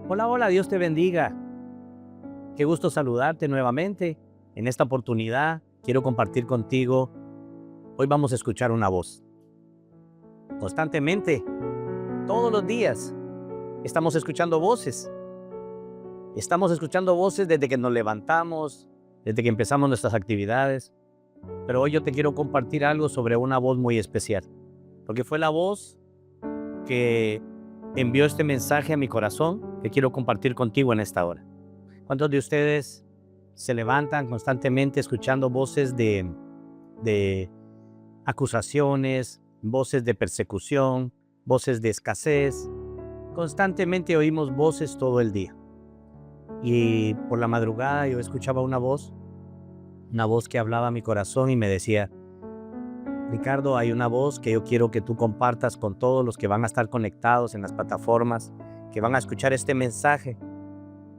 Hola, hola, Dios te bendiga. Qué gusto saludarte nuevamente. En esta oportunidad quiero compartir contigo. Hoy vamos a escuchar una voz. Constantemente, todos los días, estamos escuchando voces. Estamos escuchando voces desde que nos levantamos, desde que empezamos nuestras actividades. Pero hoy yo te quiero compartir algo sobre una voz muy especial. Porque fue la voz que envió este mensaje a mi corazón que quiero compartir contigo en esta hora. ¿Cuántos de ustedes se levantan constantemente escuchando voces de acusaciones, voces de persecución, voces de escasez? Constantemente oímos voces todo el día. Y por la madrugada yo escuchaba una voz que hablaba a mi corazón y me decía: Ricardo, hay una voz que yo quiero que tú compartas con todos los que van a estar conectados en las plataformas, que van a escuchar este mensaje.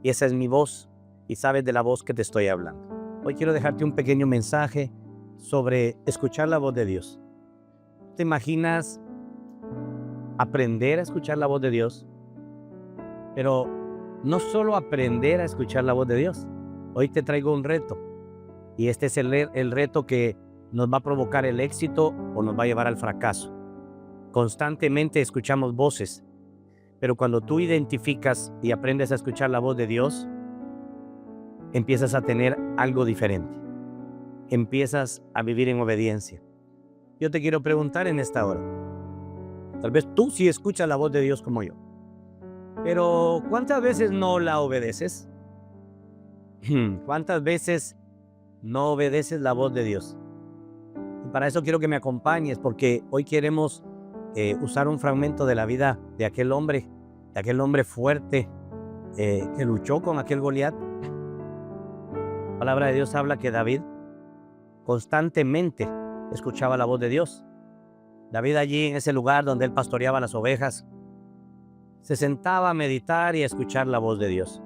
Y esa es mi voz, y sabes de la voz que te estoy hablando. Hoy quiero dejarte un pequeño mensaje sobre escuchar la voz de Dios. ¿Te imaginas aprender a escuchar la voz de Dios? Pero no solo aprender a escuchar la voz de Dios. Hoy te traigo un reto, y este es el reto que nos va a provocar el éxito o nos va a llevar al fracaso. Constantemente escuchamos voces, pero cuando tú identificas y aprendes a escuchar la voz de Dios, empiezas a tener algo diferente. Empiezas a vivir en obediencia. Yo te quiero preguntar en esta hora, tal vez tú sí escuchas la voz de Dios como yo, pero ¿cuántas veces no la obedeces? ¿Cuántas veces no obedeces la voz de Dios? Y para eso quiero que me acompañes, porque hoy queremos usar un fragmento de la vida de aquel hombre fuerte que luchó con aquel Goliat. La palabra de Dios habla que David constantemente escuchaba la voz de Dios. David, allí en ese lugar donde él pastoreaba las ovejas, se sentaba a meditar y a escuchar la voz de Dios.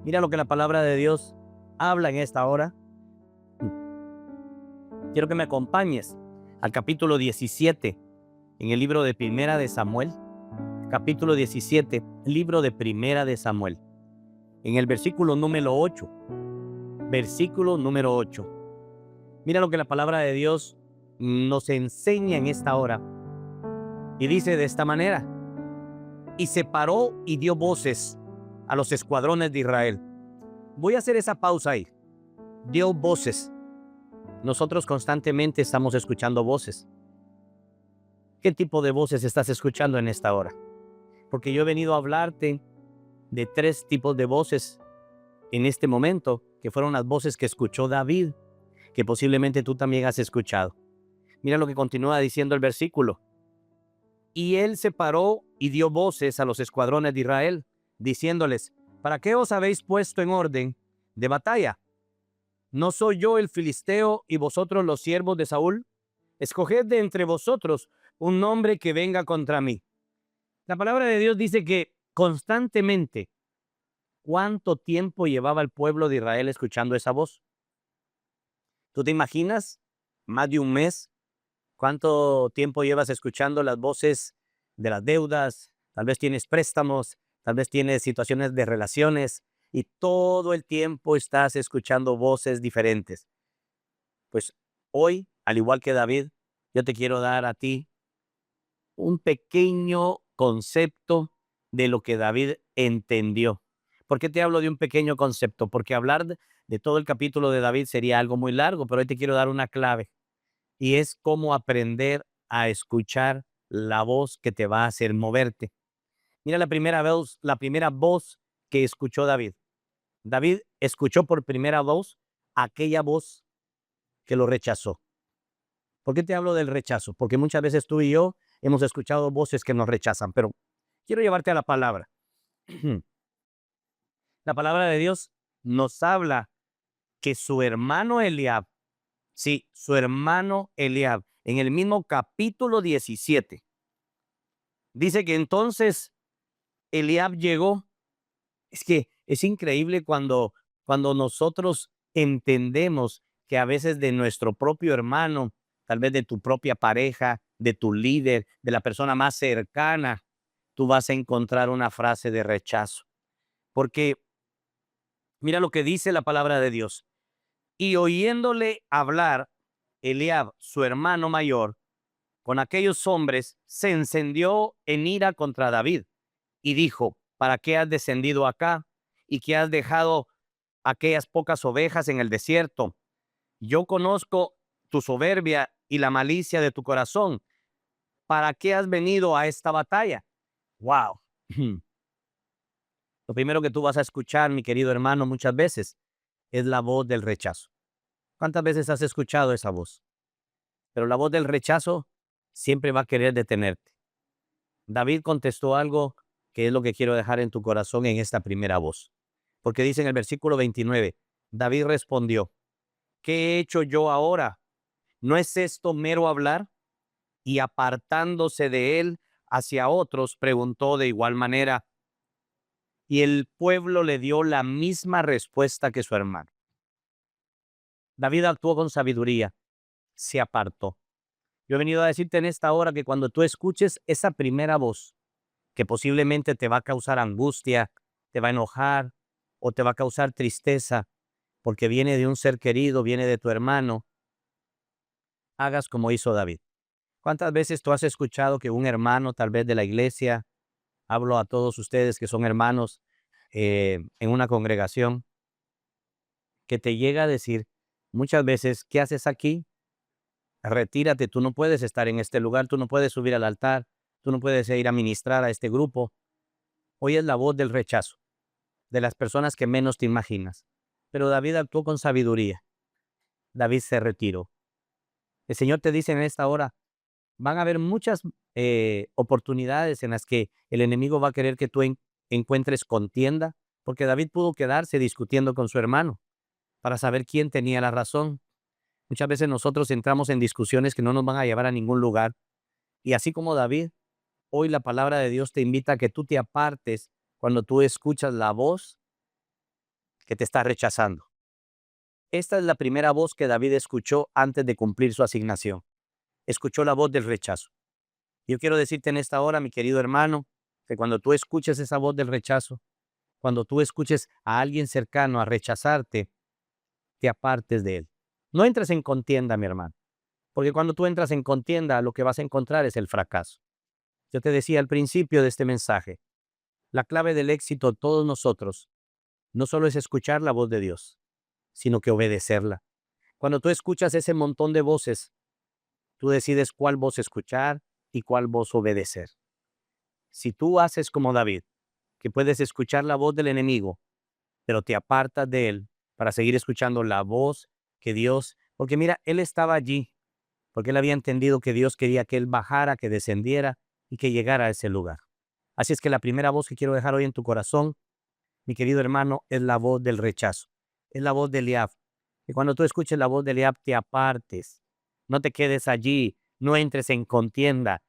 Mira lo que la palabra de Dios habla en esta hora. Quiero que me acompañes al capítulo 17 en el libro de Primera de Samuel. Capítulo 17, libro de Primera de Samuel. En el versículo número 8. Versículo número 8. Mira lo que la palabra de Dios nos enseña en esta hora. Y dice de esta manera: y se paró y dio voces a los escuadrones de Israel. Voy a hacer esa pausa ahí. Dio voces. Nosotros constantemente estamos escuchando voces. ¿Qué tipo de voces estás escuchando en esta hora? Porque yo he venido a hablarte de 3 tipos de voces en este momento, que fueron las voces que escuchó David, que posiblemente tú también has escuchado. Mira lo que continúa diciendo el versículo. Y él se paró y dio voces a los escuadrones de Israel, diciéndoles: ¿para qué os habéis puesto en orden de batalla? ¿No soy yo el filisteo y vosotros los siervos de Saúl? Escoged de entre vosotros un hombre que venga contra mí. La palabra de Dios dice que constantemente, ¿cuánto tiempo llevaba el pueblo de Israel escuchando esa voz? ¿Tú te imaginas? Más de un mes. ¿Cuánto tiempo llevas escuchando las voces de las deudas? Tal vez tienes préstamos, tal vez tienes situaciones de relaciones y todo el tiempo estás escuchando voces diferentes. Pues hoy, al igual que David, yo te quiero dar a ti un pequeño concepto de lo que David entendió. ¿Por qué te hablo de un pequeño concepto? Porque hablar de todo el capítulo de David sería algo muy largo, pero hoy te quiero dar una clave, y es cómo aprender a escuchar la voz que te va a hacer moverte. Mira la primera voz que escuchó David. David escuchó por primera voz aquella voz que lo rechazó. ¿Por qué te hablo del rechazo? Porque muchas veces tú y yo hemos escuchado voces que nos rechazan, pero quiero llevarte a la palabra. La palabra de Dios nos habla que su hermano Eliab, sí, su hermano Eliab, en el mismo capítulo 17, dice que entonces Eliab llegó. Es que es increíble cuando nosotros entendemos que a veces de nuestro propio hermano, tal vez de tu propia pareja, de tu líder, de la persona más cercana, tú vas a encontrar una frase de rechazo. porque mira lo que dice la palabra de Dios. Y oyéndole hablar Eliab, su hermano mayor, con aquellos hombres, se encendió en ira contra David y dijo: ¿para qué has descendido acá y que has dejado aquellas pocas ovejas en el desierto? Yo conozco tu soberbia y la malicia de tu corazón. ¿Para qué has venido a esta batalla? Wow. Lo primero que tú vas a escuchar, mi querido hermano, muchas veces es la voz del rechazo. ¿Cuántas veces has escuchado esa voz? Pero la voz del rechazo siempre va a querer detenerte. David contestó algo que es lo que quiero dejar en tu corazón en esta primera voz. Porque dice en el versículo 29, David respondió: ¿qué he hecho yo ahora? ¿No es esto mero hablar? Y apartándose de él hacia otros, preguntó de igual manera, y el pueblo le dio la misma respuesta que su hermano. David actuó con sabiduría, se apartó. Yo he venido a decirte en esta hora que cuando tú escuches esa primera voz, que posiblemente te va a causar angustia, te va a enojar o te va a causar tristeza, porque viene de un ser querido, viene de tu hermano, hagas como hizo David. ¿Cuántas veces tú has escuchado que un hermano, tal vez de la iglesia, hablo a todos ustedes que son hermanos en una congregación, que te llega a decir muchas veces: ¿qué haces aquí? Retírate, tú no puedes estar en este lugar, tú no puedes subir al altar, tú no puedes ir a ministrar a este grupo. Hoy es la voz del rechazo, de las personas que menos te imaginas. Pero David actuó con sabiduría. David se retiró. El Señor te dice en esta hora: van a haber muchas oportunidades en las que el enemigo va a querer que tú encuentres contienda, porque David pudo quedarse discutiendo con su hermano para saber quién tenía la razón. Muchas veces nosotros entramos en discusiones que no nos van a llevar a ningún lugar. Y así como David, hoy la palabra de Dios te invita a que tú te apartes cuando tú escuchas la voz que te está rechazando. Esta es la primera voz que David escuchó antes de cumplir su asignación. Escuchó la voz del rechazo. Yo quiero decirte en esta hora, mi querido hermano, que cuando tú escuches esa voz del rechazo, cuando tú escuches a alguien cercano a rechazarte, te apartes de él. No entres en contienda, mi hermano, porque cuando tú entras en contienda, lo que vas a encontrar es el fracaso. Yo te decía al principio de este mensaje, la clave del éxito de todos nosotros no solo es escuchar la voz de Dios, sino que obedecerla. Cuando tú escuchas ese montón de voces, tú decides cuál voz escuchar y cuál voz obedecer. Si tú haces como David, que puedes escuchar la voz del enemigo, pero te apartas de él para seguir escuchando la voz que Dios, porque mira, él estaba allí, porque él había entendido que Dios quería que él bajara, que descendiera y que llegara a ese lugar. Así es que la primera voz que quiero dejar hoy en tu corazón, mi querido hermano, es la voz del rechazo, es la voz de Eliab. Que cuando tú escuches la voz de Eliab, te apartes, no te quedes allí, no entres en contienda,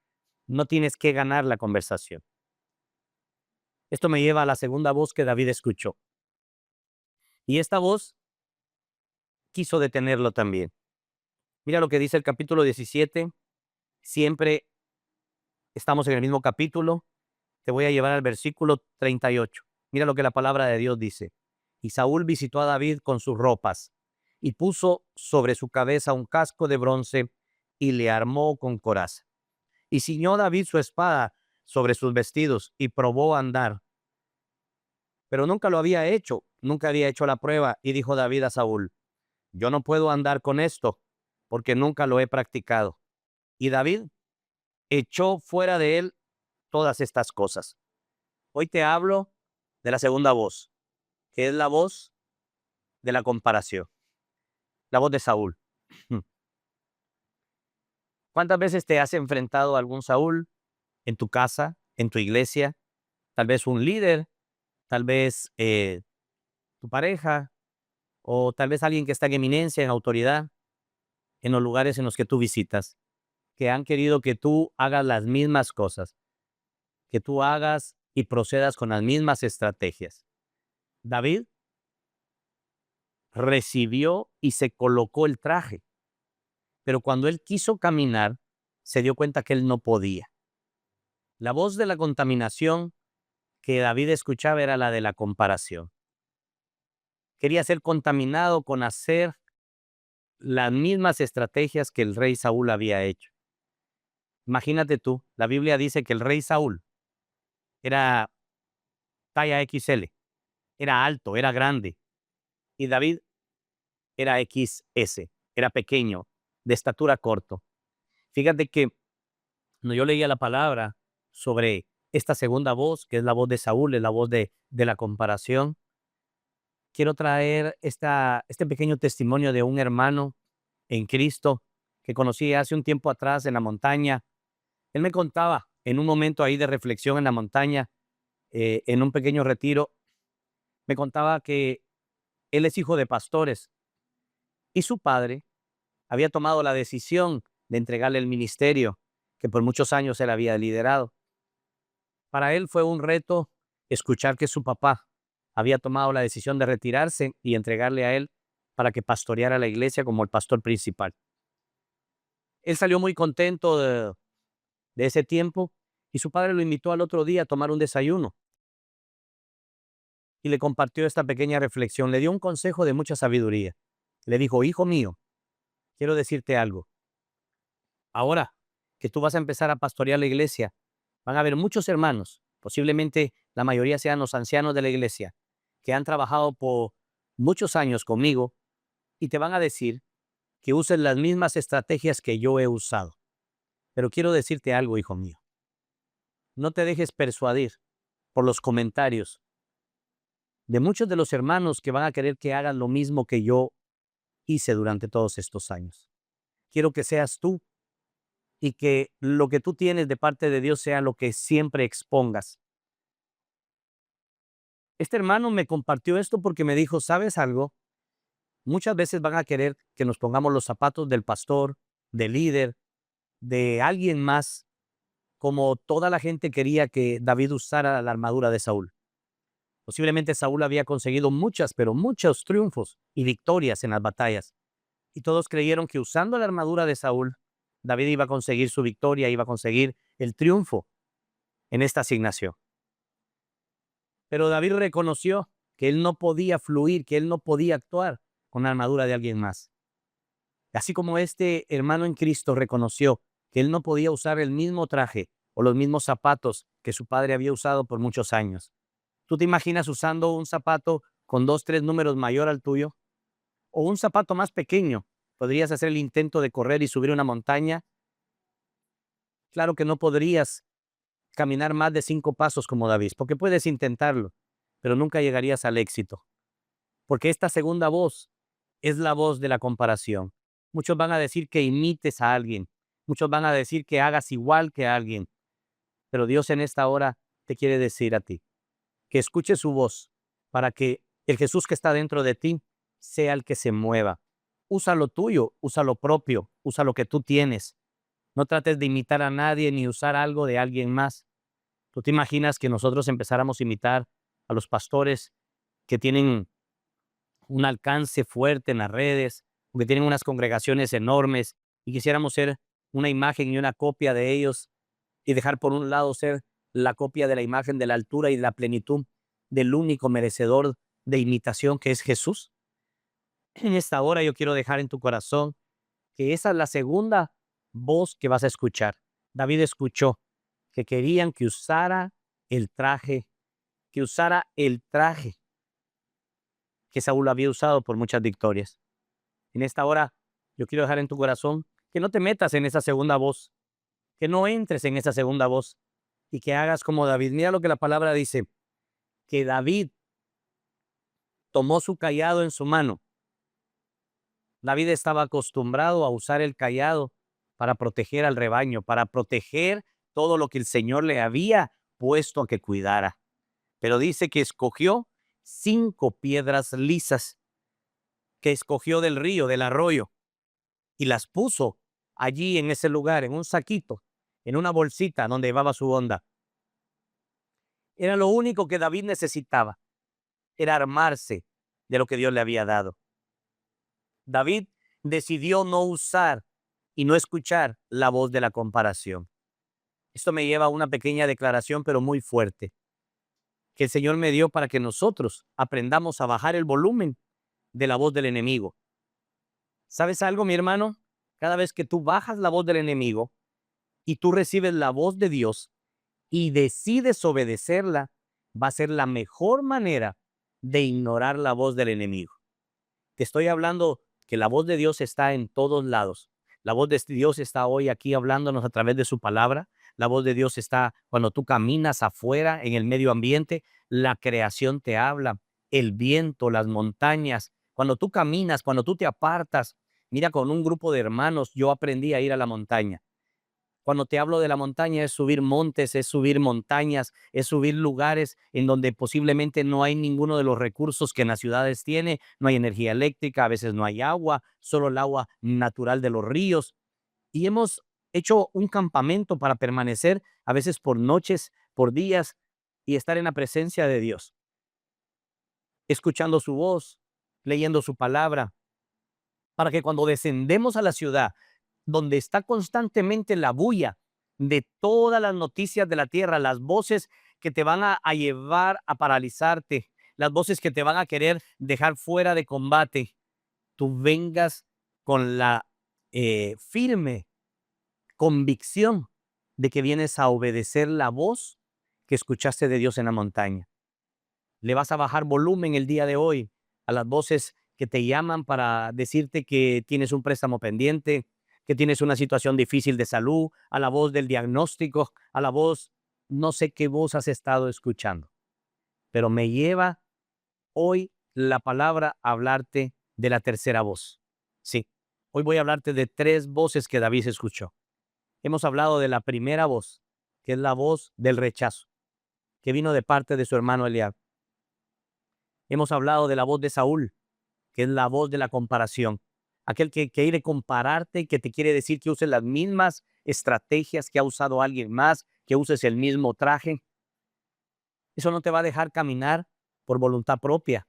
no tienes que ganar la conversación. Esto me lleva a la segunda voz que David escuchó. Y esta voz quiso detenerlo también. Mira lo que dice el capítulo 17. Siempre estamos en el mismo capítulo. Te voy a llevar al versículo 38. Mira lo que la palabra de Dios dice. Y Saúl visitó a David con sus ropas y puso sobre su cabeza un casco de bronce y le armó con coraza. Y ciñó David su espada sobre sus vestidos y probó a andar. Pero nunca lo había hecho, nunca había hecho la prueba. Y dijo David a Saúl: yo no puedo andar con esto porque nunca lo he practicado. Y David echó fuera de él todas estas cosas. Hoy te hablo de la segunda voz, que es la voz de la comparación, la voz de Saúl. ¿Cuántas veces te has enfrentado a algún Saúl en tu casa, en tu iglesia? Tal vez un líder, tal vez tu pareja, o tal vez alguien que está en eminencia, en autoridad, en los lugares en los que tú visitas, que han querido que tú hagas las mismas cosas, que tú hagas y procedas con las mismas estrategias. David recibió y se colocó el traje, pero cuando él quiso caminar, se dio cuenta que él no podía. La voz de la contaminación que David escuchaba era la de la comparación. Quería ser contaminado con hacer las mismas estrategias que el rey Saúl había hecho. Imagínate tú, la Biblia dice que el rey Saúl era talla XL, era alto, era grande, y David era XS, era pequeño, de estatura corto. Fíjate que cuando yo leía la palabra sobre esta segunda voz, que es la voz de Saúl, es la voz de la comparación, quiero traer este pequeño testimonio de un hermano en Cristo que conocí hace un tiempo atrás en la montaña. Él me contaba en un momento ahí de reflexión en la montaña, en un pequeño retiro, me contaba que él es hijo de pastores y su padre había tomado la decisión de entregarle el ministerio que por muchos años él había liderado. Para él fue un reto escuchar que su papá había tomado la decisión de retirarse y entregarle a él para que pastoreara la iglesia como el pastor principal. Él salió muy contento de ese tiempo y su padre lo invitó al otro día a tomar un desayuno y le compartió esta pequeña reflexión. Le dio un consejo de mucha sabiduría. Le dijo: hijo mío, quiero decirte algo. Ahora que tú vas a empezar a pastorear la iglesia, van a haber muchos hermanos, posiblemente la mayoría sean los ancianos de la iglesia, que han trabajado por muchos años conmigo y te van a decir que uses las mismas estrategias que yo he usado. Pero quiero decirte algo, hijo mío. No te dejes persuadir por los comentarios de muchos de los hermanos que van a querer que hagan lo mismo que yo hice durante todos estos años. Quiero que seas tú y que lo que tú tienes de parte de Dios sea lo que siempre expongas. Este hermano me compartió esto porque me dijo: ¿sabes algo? Muchas veces van a querer que nos pongamos los zapatos del pastor, del líder, de alguien más, como toda la gente quería que David usara la armadura de Saúl. Posiblemente Saúl había conseguido muchas, pero muchos triunfos y victorias en las batallas. Y todos creyeron que usando la armadura de Saúl, David iba a conseguir su victoria, iba a conseguir el triunfo en esta asignación. Pero David reconoció que él no podía fluir, que él no podía actuar con la armadura de alguien más. Así como este hermano en Cristo reconoció que él no podía usar el mismo traje o los mismos zapatos que su padre había usado por muchos años. ¿Tú te imaginas usando un zapato con 2, 3 números mayor al tuyo? ¿O un zapato más pequeño? ¿Podrías hacer el intento de correr y subir una montaña? Claro que no podrías caminar más de 5 pasos como David, porque puedes intentarlo, pero nunca llegarías al éxito. Porque esta segunda voz es la voz de la comparación. Muchos van a decir que imites a alguien, muchos van a decir que hagas igual que alguien, pero Dios en esta hora te quiere decir a ti que escuches su voz para que el Jesús que está dentro de ti sea el que se mueva. Usa lo tuyo, usa lo propio, usa lo que tú tienes. No trates de imitar a nadie ni usar algo de alguien más. ¿Tú te imaginas que nosotros empezáramos a imitar a los pastores que tienen un alcance fuerte en las redes, o que tienen unas congregaciones enormes, y quisiéramos ser una imagen y una copia de ellos, y dejar por un lado ser la copia de la imagen de la altura y la plenitud del único merecedor de imitación que es Jesús? En esta hora yo quiero dejar en tu corazón que esa es la segunda voz que vas a escuchar. David escuchó que querían que usara el traje, que usara el traje que Saúl había usado por muchas victorias. En esta hora, yo quiero dejar en tu corazón que no te metas en esa segunda voz, que no entres en esa segunda voz y que hagas como David. Mira lo que la palabra dice, que David tomó su cayado en su mano. David estaba acostumbrado a usar el cayado para proteger al rebaño, para proteger todo lo que el Señor le había puesto a que cuidara. Pero dice que escogió 5 piedras lisas, que escogió del río, del arroyo, y las puso allí en ese lugar, en un saquito, en una bolsita donde llevaba su onda. Era lo único que David necesitaba, era armarse de lo que Dios le había dado. David decidió no usar y no escuchar la voz de la comparación. Esto me lleva a una pequeña declaración, pero muy fuerte. que el Señor me dio para que nosotros aprendamos a bajar el volumen de la voz del enemigo. ¿Sabes algo, mi hermano? Cada vez que tú bajas la voz del enemigo y tú recibes la voz de Dios y decides obedecerla, va a ser la mejor manera de ignorar la voz del enemigo. Te estoy hablando que la voz de Dios está en todos lados. La voz de Dios está hoy aquí hablándonos a través de su palabra. La voz de Dios está cuando tú caminas afuera en el medio ambiente. La creación te habla, el viento, las montañas. Cuando tú caminas, cuando tú te apartas. Mira, con un grupo de hermanos yo aprendí a ir a la montaña. Cuando te hablo de la montaña es subir montes, es subir montañas, es subir lugares en donde posiblemente no hay ninguno de los recursos que en las ciudades tiene, no hay energía eléctrica, a veces no hay agua, solo el agua natural de los ríos. Y hemos hecho un campamento para permanecer, a veces por noches, por días, y estar en la presencia de Dios, escuchando su voz, leyendo su palabra, para que cuando descendemos a la ciudad, donde está constantemente la bulla de todas las noticias de la tierra, las voces que te van a llevar a paralizarte, las voces que te van a querer dejar fuera de combate, tú vengas con la firme convicción de que vienes a obedecer la voz que escuchaste de Dios en la montaña. Le vas a bajar volumen el día de hoy a las voces que te llaman para decirte que tienes un préstamo pendiente, que tienes una situación difícil de salud, a la voz del diagnóstico, a la voz, no sé qué voz has estado escuchando, pero me lleva hoy la palabra a hablarte de la tercera voz. Sí, hoy voy a hablarte de 3 voces que David escuchó. Hemos hablado de la primera voz, que es la voz del rechazo, que vino de parte de su hermano Eliab. Hemos hablado de la voz de Saúl, que es la voz de la comparación. Aquel que quiere compararte y que te quiere decir que uses las mismas estrategias que ha usado alguien más, que uses el mismo traje. Eso no te va a dejar caminar por voluntad propia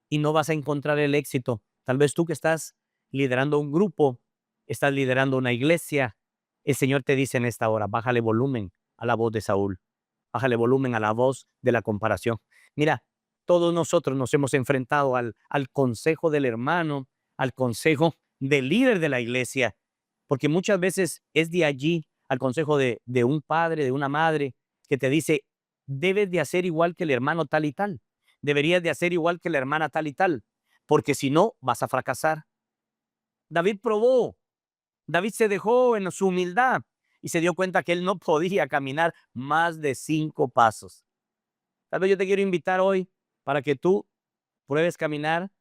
y no vas a encontrar el éxito. Tal vez tú que estás liderando un grupo, estás liderando una iglesia, el Señor te dice en esta hora, bájale volumen a la voz de Saúl, bájale volumen a la voz de la comparación. Mira, todos nosotros nos hemos enfrentado al consejo del hermano, al consejo del líder de la iglesia, porque muchas veces es de allí, al consejo de un padre, de una madre, que te dice, debes de hacer igual que el hermano tal y tal, deberías de hacer igual que la hermana tal y tal, porque si no, vas a fracasar. David probó, David se dejó en su humildad y se dio cuenta que él no podía caminar más de 5 pasos. Tal vez yo te quiero invitar hoy para que tú pruebes caminar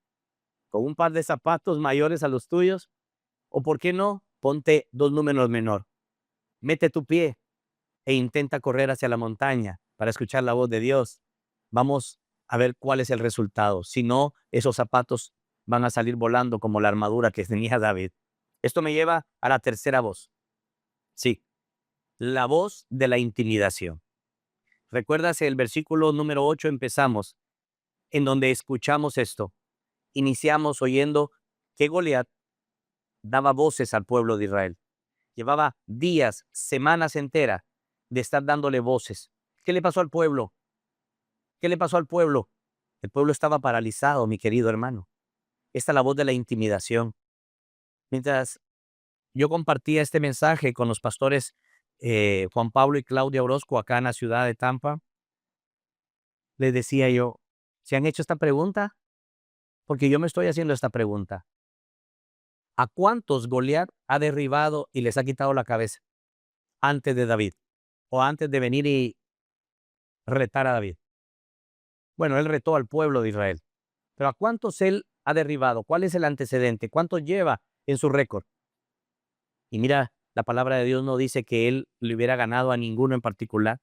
con un par de zapatos mayores a los tuyos, o por qué no, ponte 2 números menor. Mete tu pie e intenta correr hacia la montaña para escuchar la voz de Dios. Vamos a ver cuál es el resultado. Si no, esos zapatos van a salir volando como la armadura que tenía David. Esto me lleva a la tercera voz. Sí, la voz de la intimidación. ¿Recuerdas el versículo número 8? Empezamos en donde escuchamos esto. Iniciamos oyendo que Goliat daba voces al pueblo de Israel. Llevaba días, semanas enteras de estar dándole voces. ¿Qué le pasó al pueblo? ¿Qué le pasó al pueblo? El pueblo estaba paralizado, mi querido hermano. Esta es la voz de la intimidación. Mientras yo compartía este mensaje con los pastores Juan Pablo y Claudia Orozco acá en la ciudad de Tampa, les decía yo, ¿se han hecho esta pregunta? Porque yo me estoy haciendo esta pregunta. ¿A cuántos Goliat ha derribado y les ha quitado la cabeza antes de David? O antes de venir y retar a David. Bueno, él retó al pueblo de Israel. Pero ¿a cuántos él ha derribado? ¿Cuál es el antecedente? ¿Cuántos lleva en su récord? Y mira, la palabra de Dios no dice que él le hubiera ganado a ninguno en particular.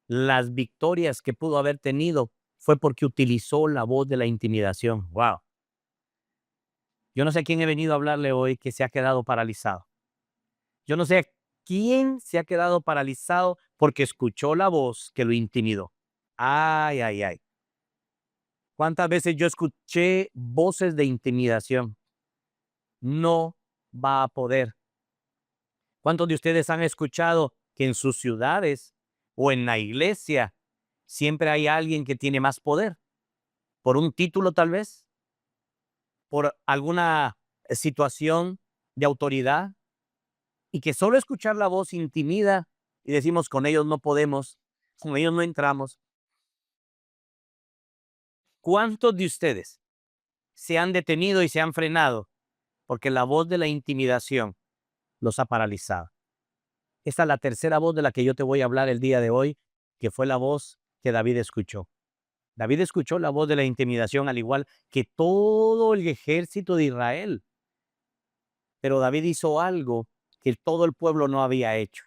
Las victorias que pudo haber tenido fue porque utilizó la voz de la intimidación. Wow. Yo no sé a quién he venido a hablarle hoy que se ha quedado paralizado. Yo no sé a quién se ha quedado paralizado porque escuchó la voz que lo intimidó. Ay, ay, ay. ¿Cuántas veces yo escuché voces de intimidación? No va a poder. ¿Cuántos de ustedes han escuchado que en sus ciudades o en la iglesia Siempre hay alguien que tiene más poder, por un título tal vez, por alguna situación de autoridad, y que solo escuchar la voz intimida y decimos, con ellos no podemos, con ellos no entramos. ¿Cuántos de ustedes se han detenido y se han frenado porque la voz de la intimidación los ha paralizado? Esta es la tercera voz de la que yo te voy a hablar el día de hoy, que fue la voz que David escuchó. David escuchó la voz de la intimidación al igual que todo el ejército de Israel. Pero David hizo algo que todo el pueblo no había hecho.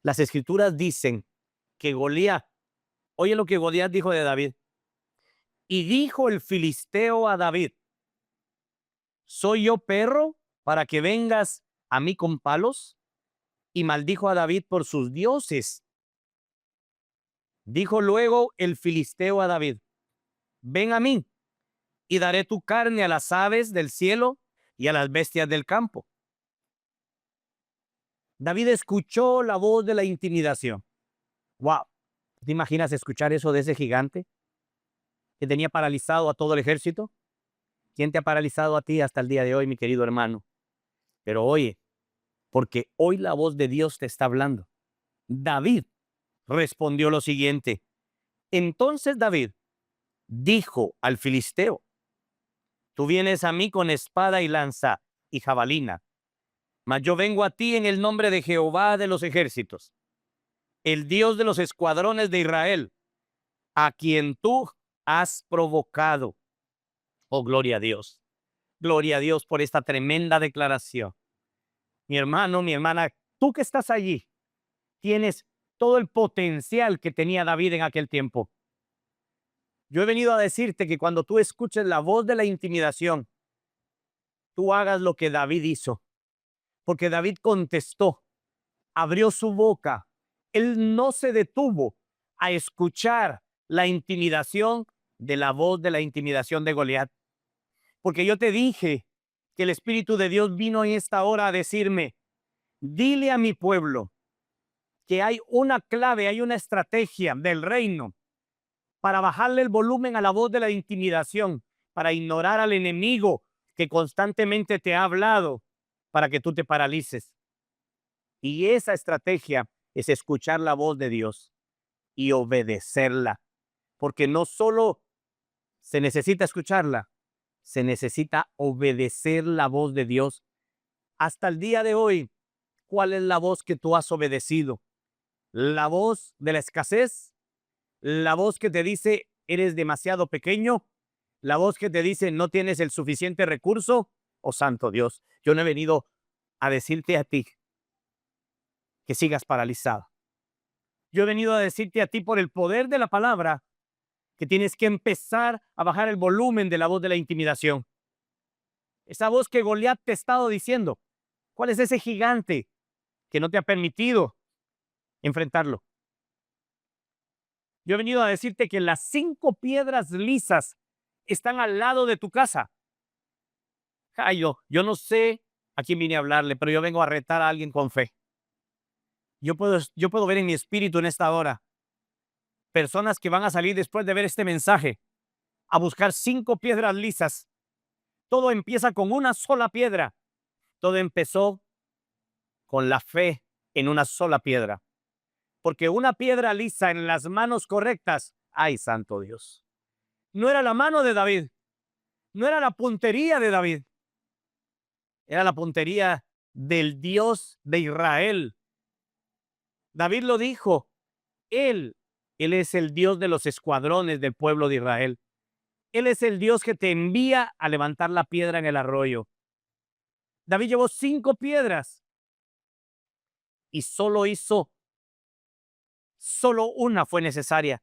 Las escrituras dicen que Goliat, oye lo que Goliat dijo de David. Y dijo el filisteo a David, ¿soy yo perro para que vengas a mí con palos? Y maldijo a David por sus dioses. Dijo luego el filisteo a David, ven a mí y daré tu carne a las aves del cielo y a las bestias del campo. David escuchó la voz de la intimidación. Wow. ¿Te imaginas escuchar eso de ese gigante que tenía paralizado a todo el ejército? ¿Quién te ha paralizado a ti hasta el día de hoy, mi querido hermano? Pero oye, porque hoy la voz de Dios te está hablando. David respondió lo siguiente. Entonces David dijo al filisteo, tú vienes a mí con espada y lanza y jabalina, mas yo vengo a ti en el nombre de Jehová de los ejércitos, el Dios de los escuadrones de Israel, a quien tú has provocado. Oh, gloria a Dios. Gloria a Dios por esta tremenda declaración. Mi hermano, mi hermana, tú que estás allí, tienes todo el potencial que tenía David en aquel tiempo. Yo he venido a decirte que cuando tú escuches la voz de la intimidación, tú hagas lo que David hizo. Porque David contestó, abrió su boca. Él no se detuvo a escuchar la intimidación de la voz de la intimidación de Goliat. Porque yo te dije que el Espíritu de Dios vino en esta hora a decirme, dile a mi pueblo que hay una clave, hay una estrategia del reino para bajarle el volumen a la voz de la intimidación, para ignorar al enemigo que constantemente te ha hablado, para que tú te paralices. Y esa estrategia es escuchar la voz de Dios y obedecerla, porque no solo se necesita escucharla, se necesita obedecer la voz de Dios. Hasta el día de hoy, ¿cuál es la voz que tú has obedecido? ¿La voz de la escasez? ¿La voz que te dice eres demasiado pequeño? ¿La voz que te dice no tienes el suficiente recurso? Oh, santo Dios, yo no he venido a decirte a ti que sigas paralizado. Yo he venido a decirte a ti por el poder de la palabra que tienes que empezar a bajar el volumen de la voz de la intimidación. Esa voz que Goliat te ha estado diciendo. ¿Cuál es ese gigante que no te ha permitido enfrentarlo? Yo he venido a decirte que las 5 piedras lisas están al lado de tu casa. Ay, yo no sé a quién vine a hablarle, pero yo vengo a retar a alguien con fe. Yo puedo ver en mi espíritu en esta hora personas que van a salir después de ver este mensaje a buscar 5 piedras lisas. Todo empieza con una sola piedra. Todo empezó con la fe en una sola piedra. Porque una piedra lisa en las manos correctas, ay, santo Dios, no era la mano de David, no era la puntería de David, era la puntería del Dios de Israel. David lo dijo, Él es el Dios de los escuadrones del pueblo de Israel. Él es el Dios que te envía a levantar la piedra en el arroyo. David llevó 5 piedras y solo una fue necesaria.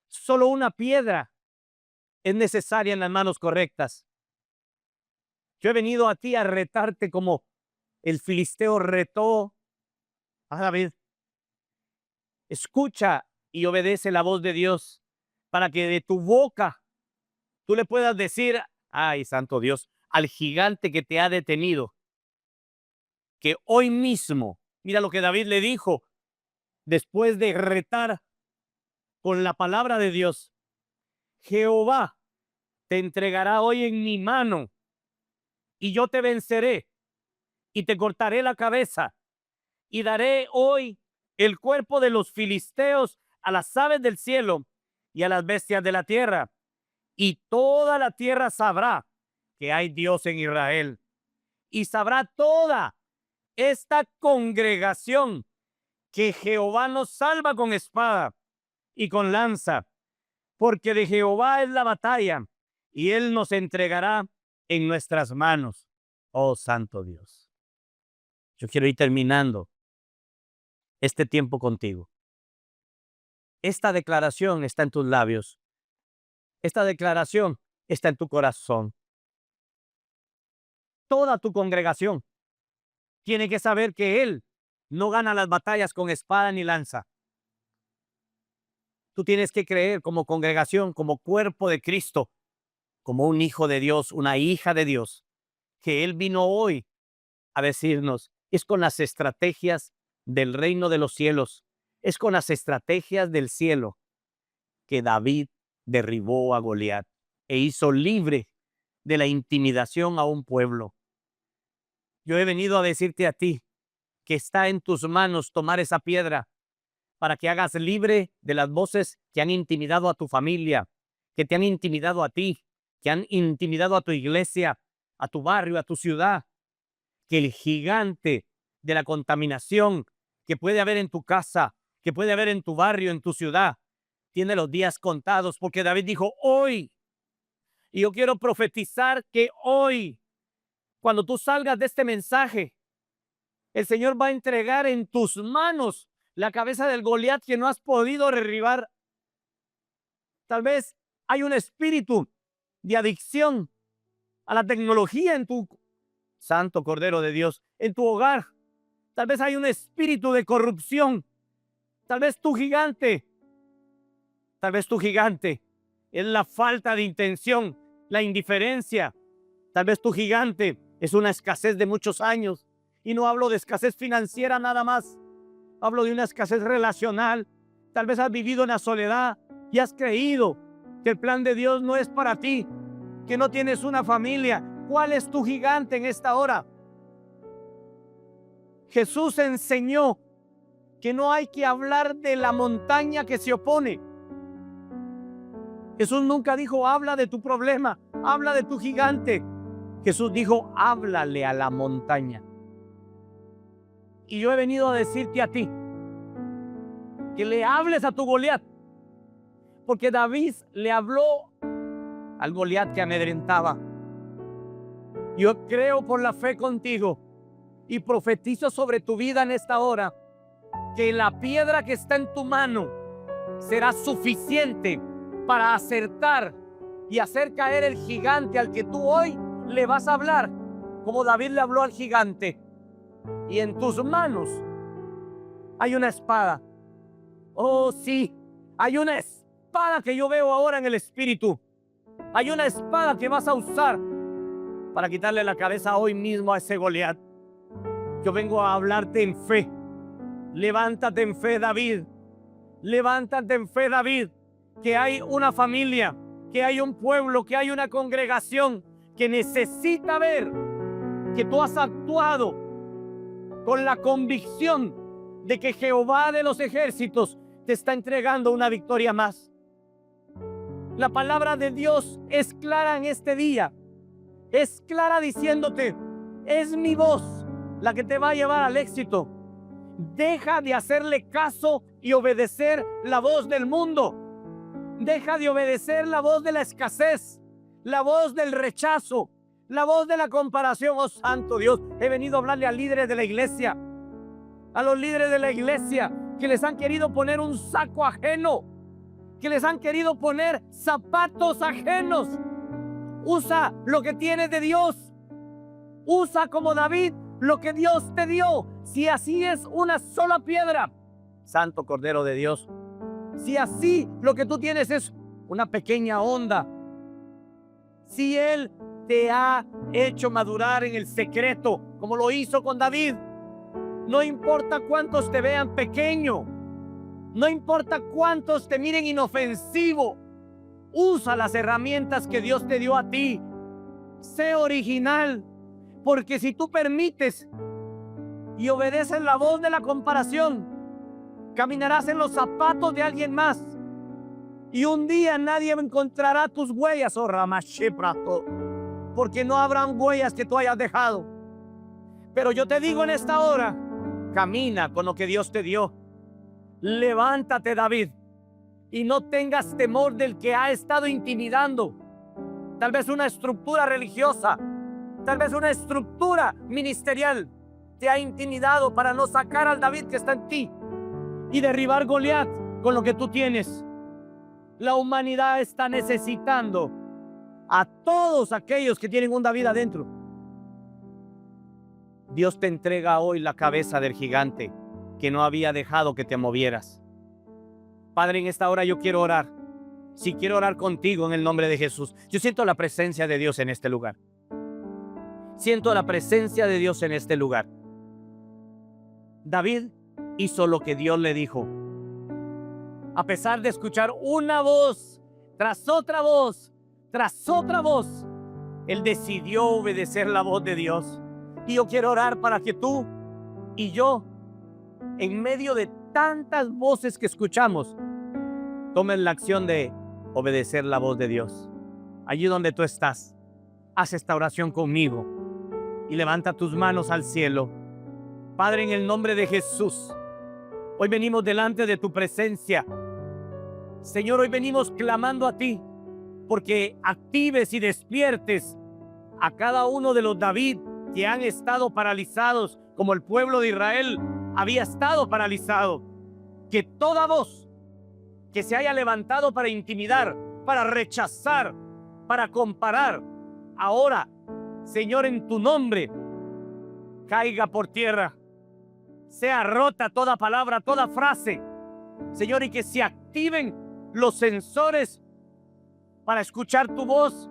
Solo una piedra es necesaria en las manos correctas. Yo he venido a ti a retarte como el filisteo retó a David. Escucha y obedece la voz de Dios para que de tu boca tú le puedas decir, ay, santo Dios, al gigante que te ha detenido, que hoy mismo, mira lo que David le dijo después de retar con la palabra de Dios. Jehová te entregará hoy en mi mano y yo te venceré y te cortaré la cabeza y daré hoy el cuerpo de los filisteos a las aves del cielo y a las bestias de la tierra. Y toda la tierra sabrá que hay Dios en Israel. Y sabrá toda esta congregación que Jehová nos salva con espada y con lanza, porque de Jehová es la batalla y él nos entregará en nuestras manos. Oh Santo Dios. Yo quiero ir terminando este tiempo contigo. Esta declaración está en tus labios. Esta declaración está en tu corazón. Toda tu congregación tiene que saber que Él no gana las batallas con espada ni lanza. Tú tienes que creer como congregación, como cuerpo de Cristo, como un hijo de Dios, una hija de Dios, que Él vino hoy a decirnos, es con las estrategias del reino de los cielos, es con las estrategias del cielo que David derribó a Goliat e hizo libre de la intimidación a un pueblo. Yo he venido a decirte a ti que está en tus manos tomar esa piedra para que hagas libre de las voces que han intimidado a tu familia, que te han intimidado a ti, que han intimidado a tu iglesia, a tu barrio, a tu ciudad. Que el gigante de la contaminación que puede haber en tu casa, que puede haber en tu barrio, en tu ciudad, tiene los días contados, porque David dijo hoy. Y yo quiero profetizar que hoy, cuando tú salgas de este mensaje, el Señor va a entregar en tus manos la cabeza del Goliat que no has podido derribar. Tal vez hay un espíritu de adicción a la tecnología en tu Santo Cordero de Dios, en tu hogar. Tal vez hay un espíritu de corrupción. Tal vez tu gigante es la falta de intención, la indiferencia. Tal vez tu gigante es una escasez de muchos años. Y no hablo de escasez financiera nada más. Hablo de una escasez relacional. Tal vez has vivido en la soledad y has creído que el plan de Dios no es para ti, que no tienes una familia. ¿Cuál es tu gigante en esta hora? Jesús enseñó que no hay que hablar de la montaña que se opone. Jesús nunca dijo, habla de tu problema, habla de tu gigante. Jesús dijo, háblale a la montaña. Y yo he venido a decirte a ti que le hables a tu Goliat, porque David le habló al Goliat que amedrentaba. Yo creo por la fe contigo y profetizo sobre tu vida en esta hora que la piedra que está en tu mano será suficiente para acertar y hacer caer el gigante al que tú hoy le vas a hablar, como David le habló al gigante. Y en tus manos hay una espada. Oh, sí, hay una espada que yo veo ahora en el espíritu. Hay una espada que vas a usar para quitarle la cabeza hoy mismo a ese Goliat. Yo vengo a hablarte en fe. Levántate en fe, David. Levántate en fe, David. Que hay una familia, que hay un pueblo, que hay una congregación que necesita ver que tú has actuado con la convicción de que Jehová de los ejércitos te está entregando una victoria más. La palabra de Dios es clara en este día. Es clara diciéndote, es mi voz la que te va a llevar al éxito. Deja de hacerle caso y obedecer la voz del mundo. Deja de obedecer la voz de la escasez, la voz del rechazo, la voz de la comparación. Oh Santo Dios, he venido a hablarle a líderes de la iglesia, a los líderes de la iglesia que les han querido poner un saco ajeno, que les han querido poner zapatos ajenos. Usa lo que tienes de Dios. Usa como David lo que Dios te dio. Si así es una sola piedra, Santo Cordero de Dios, si así lo que tú tienes es una pequeña onda, si Él te ha hecho madurar en el secreto, como lo hizo con David, no importa cuántos te vean pequeño, No importa cuántos te miren inofensivo, usa las herramientas que Dios te dio a ti. Sé original, porque si tú permites y obedeces la voz de la comparación, caminarás en los zapatos de alguien más. Y un día nadie encontrará tus huellas, oh Ramashiprato, porque no habrán huellas que tú hayas dejado. Pero yo te digo en esta hora, camina con lo que Dios te dio. Levántate, David, y no tengas temor del que ha estado intimidando. Tal vez una estructura religiosa, tal vez una estructura ministerial te ha intimidado para no sacar al David que está en ti y derribar Goliat con lo que tú tienes. La humanidad está necesitando a todos aquellos que tienen un David adentro. Dios te entrega hoy la cabeza del gigante que no había dejado que te movieras. Padre, en esta hora yo quiero orar. Si quiero orar contigo en el nombre de Jesús. Yo siento la presencia de Dios en este lugar. Siento la presencia de Dios en este lugar. David hizo lo que Dios le dijo. A pesar de escuchar una voz tras otra voz, tras otra voz, él decidió obedecer la voz de Dios. Y yo quiero orar para que tú y yo, en medio de tantas voces que escuchamos, tomen la acción de obedecer la voz de Dios. Allí donde tú estás, haz esta oración conmigo y levanta tus manos al cielo. Padre, en el nombre de Jesús, hoy venimos delante de tu presencia. Señor, hoy venimos clamando a ti porque actives y despiertes a cada uno de los David que han estado paralizados, como el pueblo de Israel había estado paralizado. Que toda voz que se haya levantado para intimidar, para rechazar, para comparar, ahora, Señor, en tu nombre, caiga por tierra. Sea rota toda palabra, toda frase, Señor, y que se activen los sensores para escuchar tu voz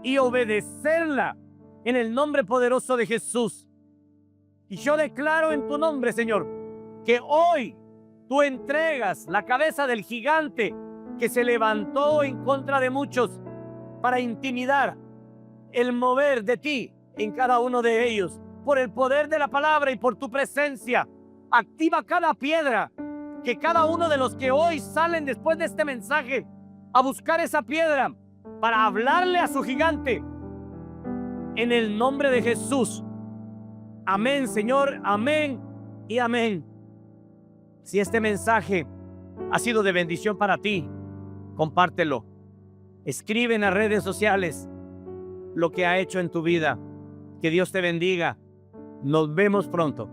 y obedecerla en el nombre poderoso de Jesús. Y yo declaro en tu nombre, Señor, que hoy tú entregas la cabeza del gigante que se levantó en contra de muchos para intimidar el mover de ti en cada uno de ellos. Por el poder de la palabra y por tu presencia, activa cada piedra, que cada uno de los que hoy salen después de este mensaje a buscar esa piedra para hablarle a su gigante, en el nombre de Jesús. Amén, Señor, amén y amén. Si este mensaje ha sido de bendición para ti, compártelo. Escribe en las redes sociales lo que ha hecho en tu vida. Que Dios te bendiga. Nos vemos pronto.